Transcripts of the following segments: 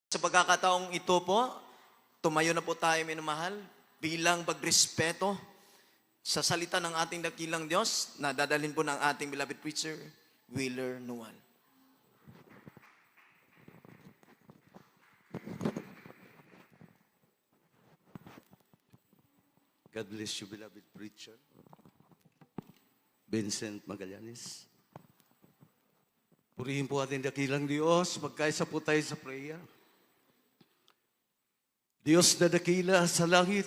Sa pagkakataong ito po, tumayo na po tayo, minamahal, bilang pagrespeto sa salita ng ating dakilang Diyos na dadalhin po ng ating beloved preacher, Wheeler Nual. God bless you, beloved preacher. Vincent Magallanes. Purihin po ating dakilang Diyos, magkaisa po tayo sa prayer. Diyos na dakila sa langit,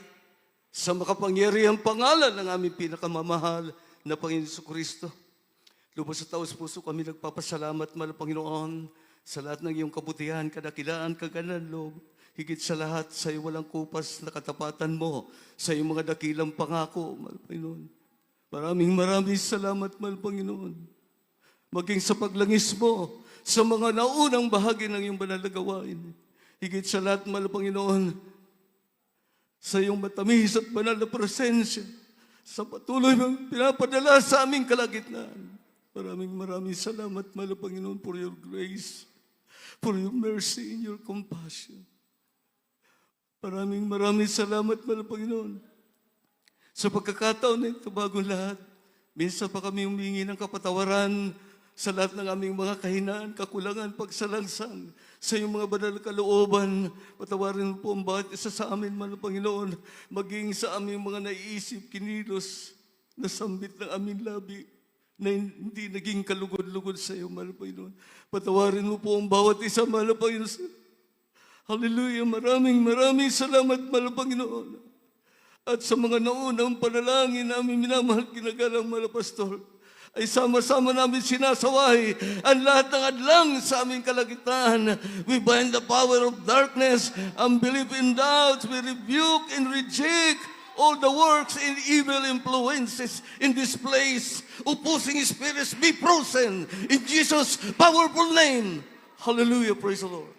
sa makapangyarihang pangalan ng aming pinakamamahal na Panginoon Kristo. Lubos sa taos puso kami nagpapasalamat, mahal Panginoon, sa lahat ng iyong kabutihan, kadakilaan, kaganan, loob. Higit sa lahat, sa iyo walang kupas na katapatan mo, sa iyong mga dakilang pangako, mahal Panginoon. Maraming salamat, mahal Panginoon. Maging sa paglangis mo, sa mga naunang bahagi ng iyong banal na gawain. Higit sa lahat, mahal Panginoon, sa iyong matamis at banal na presensya, sa patuloy mong pinapadala sa aming kalagitnaan. Maraming salamat, mahal Panginoon, for your grace, for your mercy and your compassion. Maraming salamat, mahal Panginoon. Sa pagkakataon na ito, bagong lahat, minsan pa kami humingi ng kapatawaran sa lahat ng aming mga kahinaan, kakulangan, pagsalangsang, sa iyong mga banal na kalooban. Patawarin mo po ang bawat isa sa amin, mahal Panginoon, maging sa aming mga naiisip, kinilos, nasambit ng aming labi, na hindi naging kalugod-lugod sa iyo, mahal Panginoon. Patawarin mo po ang bawat isa, mahal Panginoon. Hallelujah, maraming salamat, mahal Panginoon. At sa mga naunang panalangin namin minamahal, kinagalang mahal Pastor, ay sama-sama namin sinasaway ang lahat ng adlang sa aming kalagitnaan. We bind the power of darkness, unbelief and doubt. We rebuke and reject all the works and evil influences in this place. Opposing spirits be frozen in Jesus' powerful name. Hallelujah, praise the Lord.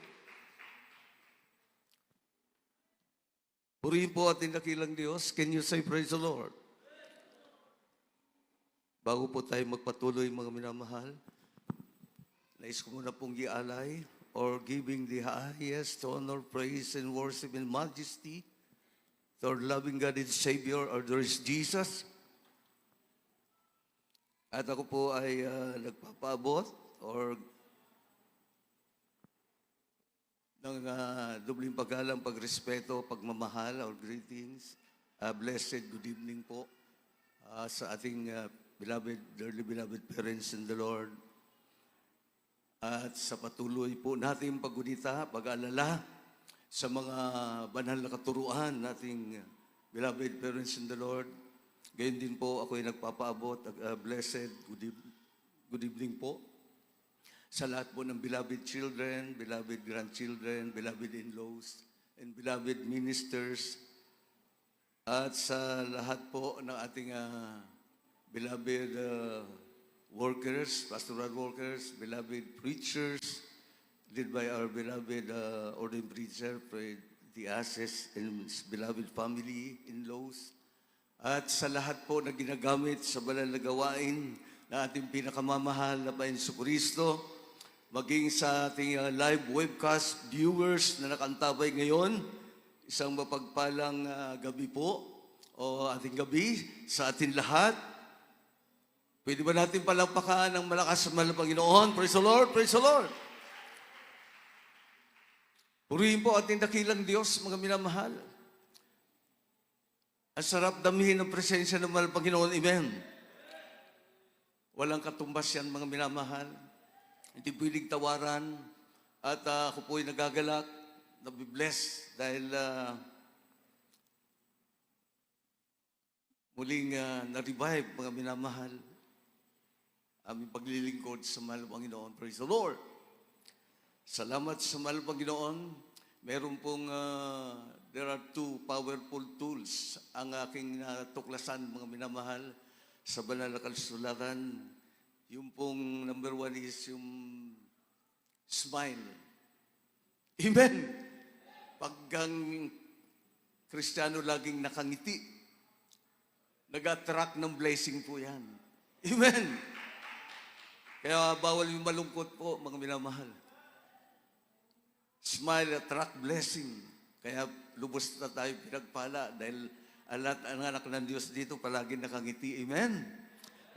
Purihin po ating dakilang Diyos. Can you say praise the Lord? Bago po tayo magpatuloy, mga minamahal, nais ko muna pong gialay or giving the highest honor, praise, and worship and majesty to our loving God and Savior, our dear Jesus. At ako po ay nagpapaabot or ng dubling paggalang, pagrespeto, pagmamahal, or greetings. Blessed good evening po sa ating dearly beloved parents in the Lord. At sa patuloy po natin paggunita, pag-alala sa mga banal na katuruan nating beloved parents in the Lord. Gayon din po ako ay nagpapaabot. Blessed good evening po sa lahat po ng beloved children, beloved grandchildren, beloved in-laws, and beloved ministers, at sa lahat po ng ating beloved workers, pastoral workers, beloved preachers, led by our beloved ordained preacher, the Asses, and his beloved family, in-laws, at sa lahat po na ginagamit sa banal na gawain na ating pinakamamahal na Panginoon Kristo, maging sa ating live webcast viewers na nakantabay ngayon, isang mapagpalang gabi po o ating gabi sa atin lahat. Pwede ba natin palakpakan ng malakas na Panginoon? Praise the Lord, praise the Lord. Purihin po ating dakilang Diyos, mga minamahal. Ang sarap damihin ng presensya ng mahal Panginoon. Amen. Walang katumbas yan, mga minamahal. Hindi pwedeng tawaran. At ako po ay nagagalak, nabibless dahil muling na-revive, mga minamahal, aming paglilingkod sa mahal Panginoon. Praise the Lord. Salamat sa mahal Panginoon. Meron pong, there are two powerful tools ang aking natuklasan, mga minamahal, sa banal na kasulatan. Yung pong number one is yung smile. Amen. Pag ang Kristiyano laging nakangiti, nag-attract ng blessing po yan. Amen. Kaya bawal yung malungkot po, mga minamahal. Smile attract blessing. Kaya lubos na tayo pinagpala dahil ang lahat ng anak ng Diyos dito palagi nakangiti. Amen?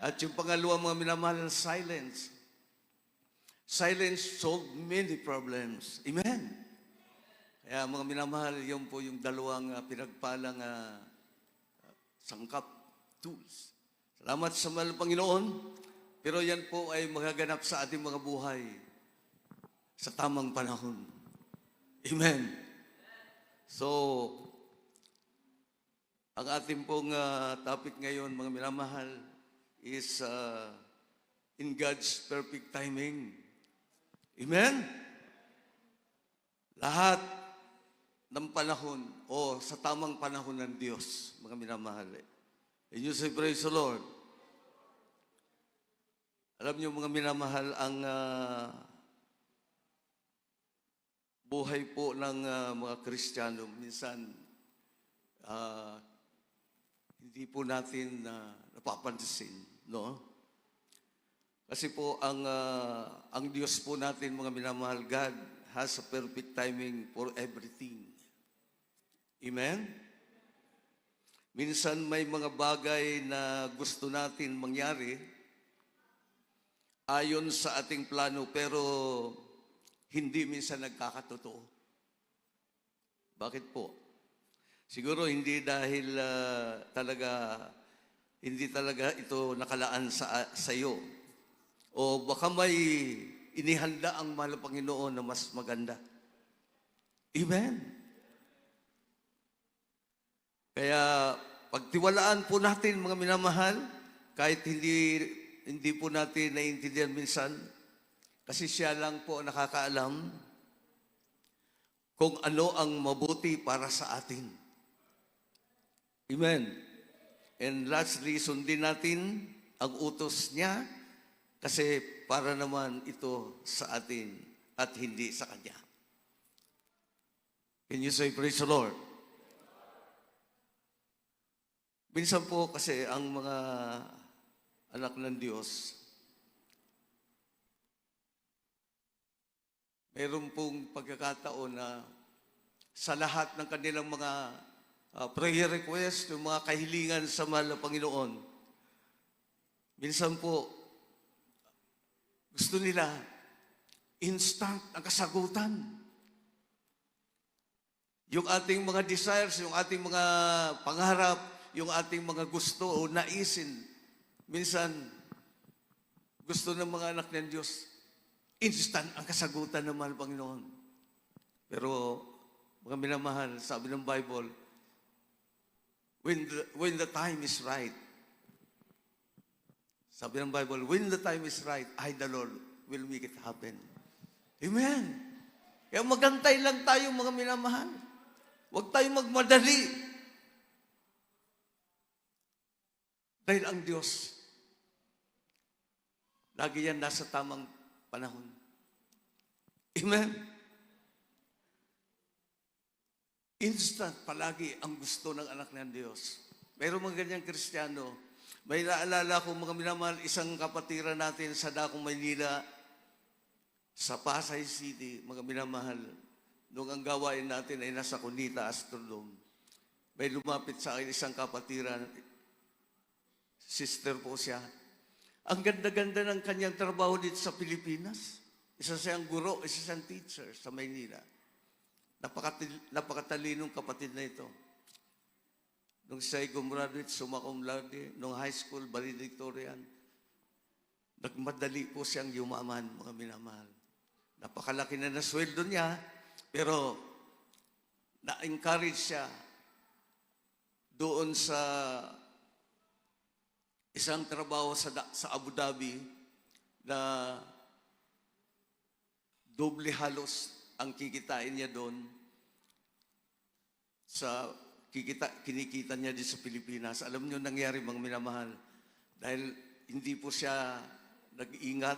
At yung pangalawa, mga minamahal, silence. Silence solved many problems. Amen? Kaya mga minamahal, yun po yung dalawang pinagpalang sangkap, tools. Salamat sa mahal Panginoon, pero yan po ay magaganap sa ating mga buhay sa tamang panahon. Amen. So, ang ating pong topic ngayon, mga minamahal, is in God's perfect timing. Amen? Lahat ng panahon o sa tamang panahon ng Diyos, mga minamahal. And you say, praise the Lord. Alam niyo, mga minamahal, ang buhay po ng mga Kristiyano, minsan, hindi po natin napapansin, no? Kasi po, ang Diyos po natin, mga minamahal, God has a perfect timing for everything. Amen? Minsan may mga bagay na gusto natin mangyari ayon sa ating plano, pero hindi minsan nagkakatotoo. Bakit po? Siguro hindi dahil hindi talaga ito nakalaan sa iyo. O baka may inihanda ang mahal na Panginoon na mas maganda. Amen? Kaya pagtiwalaan po natin, mga minamahal, kahit hindi po natin naiintindihan minsan, kasi siya lang po nakakaalam kung ano ang mabuti para sa atin. Amen. And lastly, sundin natin ang utos niya kasi para naman ito sa atin at hindi sa Kanya. Can you say, praise the Lord? Minsan po kasi ang mga anak ng Diyos, mayroon pong pagkakataon na sa lahat ng kanilang mga prayer request, yung mga kahilingan sa mahal na Panginoon, minsan po, gusto nila instant ang kasagutan. Yung ating mga desires, yung ating mga pangarap, yung ating mga gusto o naisin, minsan, gusto ng mga anak ng Diyos, instant ang kasagutan ng mahal Panginoon. Pero, mga minamahal, sabi ng Bible, when the time is right, sabi ng Bible, when the time is right, I, the Lord, will make it happen. Amen. Kaya magantay lang tayo, mga minamahal. Huwag tayong magmadali. Dahil ang Diyos, lagi yan nasa tamang panahon. Amen? Instant palagi ang gusto ng anak ng Diyos. Mayroong mga ganyang Kristiyano. May naalala ko, mga minamahal, isang kapatiran natin sa Dakong Maynila, sa Pasay City, mga minamahal, nung ang gawain natin ay nasa Cunita Astrodome. May lumapit sa akin isang kapatiran, sister po siya. Ang ganda-ganda ng kanyang trabaho dito sa Pilipinas. Isa siyang guro, isa siyang teacher sa Maynila. Napakatalinong kapatid na ito. Nung siya'y gumraduate, summa cum laude, nung high school, valedictorian, nagmadali po siyang yumaman, mga minamahal. Napakalaki na nasweldo niya, pero na-encourage siya doon sa isang trabaho sa Abu Dhabi na doble halos ang kikitain niya doon sa kinikita niya din sa Pilipinas. Alam niyo nangyari, mga minamahal, dahil hindi po siya nag-iingat,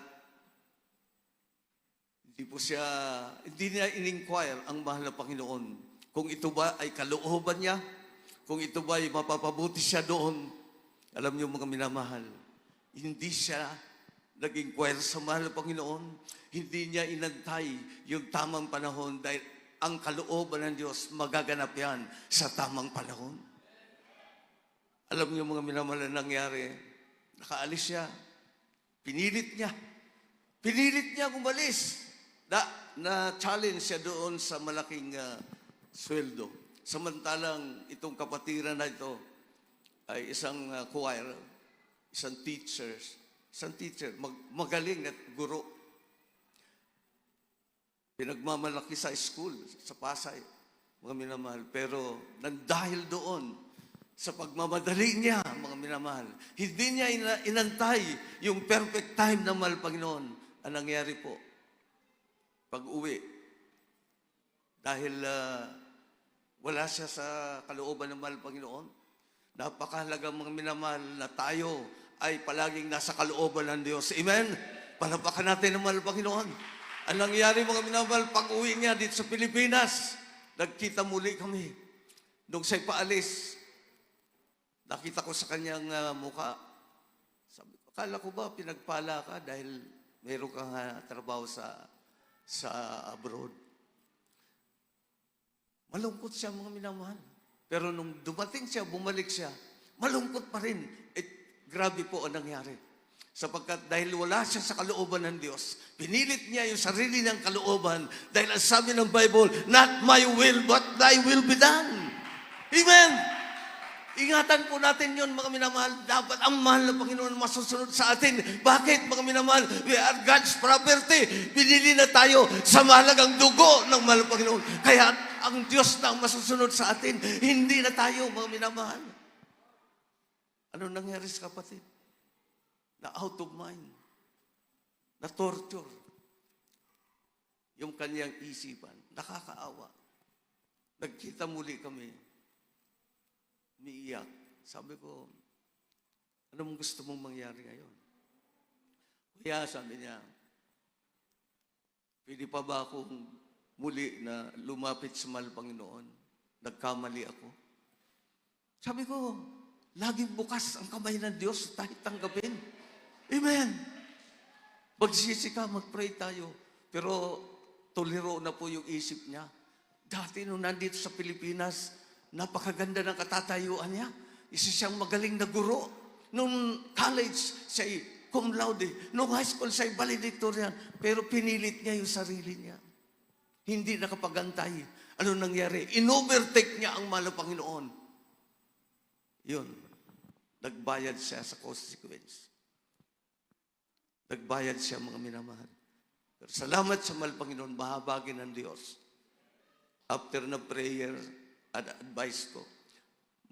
hindi niya in-inquire ang mahal na Panginoon kung ito ba ay kalooban niya, kung ito ba ay mapapabuti siya doon. Alam niyo, mga minamahal, hindi siya naging choir sa mahal na Panginoon, hindi niya inantay yung tamang panahon dahil ang kalooban ng Diyos magaganap yan sa tamang panahon. Alam niyo mga minamahal na nangyari, nakaalis siya, pinilit niya umalis. Na-challenge siya doon sa malaking sweldo. Samantalang itong kapatiran na ito ay isang choir, isang teacher, magaling at guro. Pinagmamalaki sa school, sa Pasay, mga minamahal. Pero dahil doon, sa pagmamadali niya, mga minamahal, hindi niya inantay yung perfect time ng mahal Panginoon. Ang nangyari po, pag-uwi, dahil wala siya sa kalooban ng mahal Panginoon, napakahalaga mga minamahal na tayo ay palaging nasa kalooban ng Diyos. Amen? Palapakan natin ng mahal Panginoon. Ang nangyari mga minamahal, pag-uwi niya dito sa Pilipinas, nagkita muli kami. Nung siya'y paalis, nakita ko sa kanyang mukha. Sabi ko, akala ko ba pinagpala ka dahil meron kang trabaho sa abroad. Malungkot siya mga minamahal. Pero nung dumating siya, bumalik siya, malungkot pa rin. Grabe po ang nangyari. Sapagkat dahil wala siya sa kalooban ng Diyos, pinilit niya yung sarili ng kalooban dahil ang sabi ng Bible, not my will, but thy will be done. Amen! Ingatan po natin yon mga minamahal. Dapat ang mahal na Panginoon masusunod sa atin. Bakit mga minamahal? We are God's property. Binili na tayo sa mahalagang dugo ng mahal na Panginoon. Kaya ang Diyos na ang masusunod sa atin. Hindi na tayo mga minamahal. Ano nangyari sa kapatid? Na out of mind. Na torture. Yung kanyang isipan. Nakakaawa. Nagkita muli kami. Umiiyak. Sabi ko, anong gusto mong mangyari ngayon? Kaya sabi niya, pwede pa ba akong muli na lumapit sa mahal Panginoon? Nagkamali ako. Sabi ko, laging bukas ang kamay ng Diyos tayo tanggapin. Amen. Magsisi ka, mag-pray tayo. Pero tolero na po yung isip niya. Dati nung nandito sa Pilipinas, napakaganda ng katatayuan niya. Isa siyang magaling na guro. Nung college, siya'y cum laude. Nung high school, siya'y valedictorian. Pero pinilit niya yung sarili niya. Hindi nakapagantay. Ano nangyari? Inovertake niya ang mahal na Panginoon. Yun. Nagbayad siya sa consequence. Nagbayad siya mga minamahal. Pero salamat sa mahal Panginoon, mahabagin ng Diyos. After na prayer, advice ko,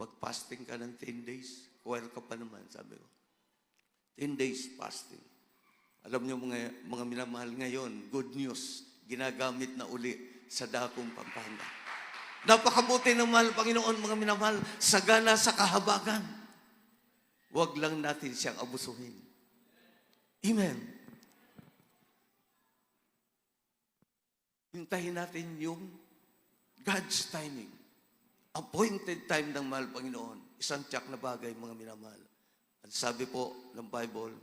mag-fasting ka ng 10 days. Choir ka pa naman, sabi ko. 10 days fasting. Alam niyo mga minamahal ngayon, good news, ginagamit na uli sa dakong Pampanga. Napakabuti ng mahal Panginoon, mga minamahal, sagana sa kahabagan. Huwag lang natin siyang abusuhin. Amen. Hintayin natin yung God's timing. Appointed time ng mahal Panginoon. Isang tiyak na bagay, mga minamahal. At sabi po ng Bible,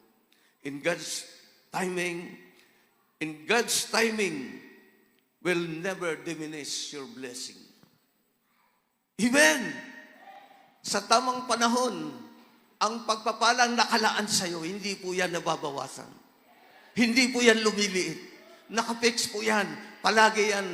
in God's timing will never diminish your blessing. Amen! Sa tamang panahon, ang pagpapalang nakalaan sa'yo, hindi po yan nababawasan. Hindi po yan lumiliit. Nakapix po yan. Palagi yan